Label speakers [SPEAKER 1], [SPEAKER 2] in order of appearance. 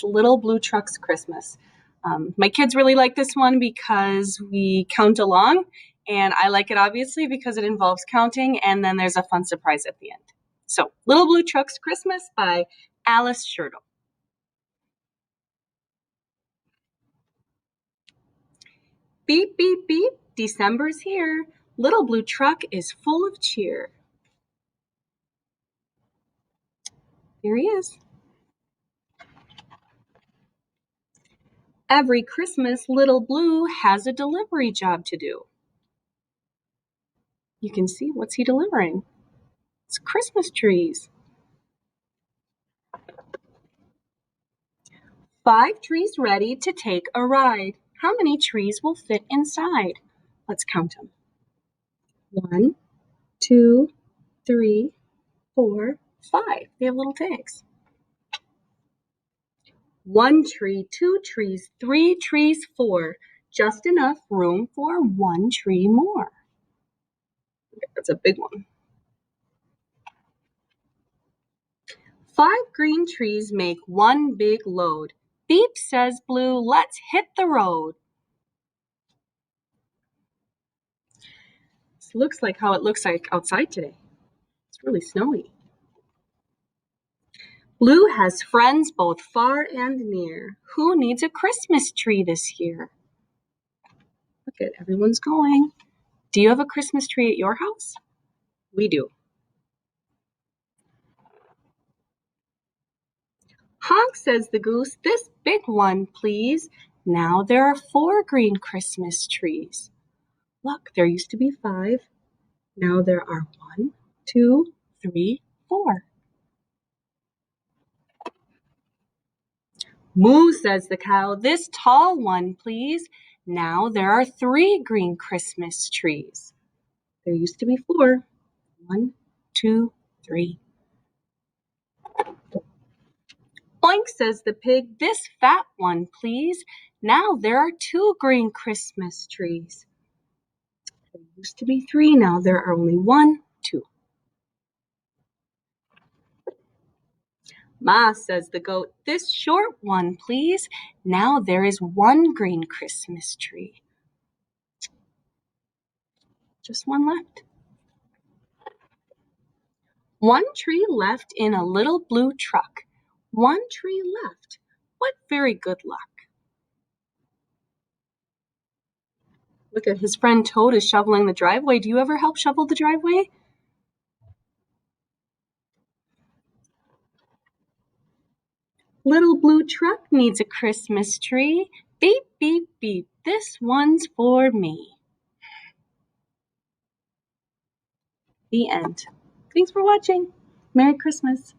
[SPEAKER 1] Little Blue Truck's Christmas. My kids really like this one because we count along, and I like it obviously because it involves counting, and then there's a fun surprise at the end. So, Little Blue Truck's Christmas by Alice Schertle. Beep, beep, beep, December's here. Little Blue Truck is full of cheer. Here he is. Every Christmas, Little Blue has a delivery job to do. You can see what's he delivering. It's Christmas trees. 5 trees ready to take a ride. How many trees will fit inside? Let's count them. 1, 2, 3, 4, 5. They have little tags. 1 tree, 2 trees, 3 trees, 4. Just enough room for 1 tree more. That's a big one. 5 green trees make 1 big load. Beep, says Blue, let's hit the road. This looks like how it looks like outside today. It's really snowy. Blue has friends both far and near. Who needs a Christmas tree this year? Look at everyone's going. Do you have a Christmas tree at your house? We do. Honk, says the goose, this big one, please. Now there are 4 green Christmas trees. Look, there used to be 5. Now there are 1, 2, 3, 4. Moo, says the cow, this tall one, please. Now there are 3 green Christmas trees. There used to be 4. 1, 2, 3. Oink, says the pig, this fat one, please. Now there are 2 green Christmas trees. There used to be 3. Now there are only 1, 2. Ma, says the goat, this short one, please. Now there is 1 green Christmas tree. Just 1 left. 1 tree left in a little blue truck. 1 tree left. What very good luck. Look at his friend Toad is shoveling the driveway. Do you ever help shovel the driveway? Little blue truck needs a Christmas tree. Beep, beep, beep. This one's for me. The end. Thanks for watching. Merry Christmas.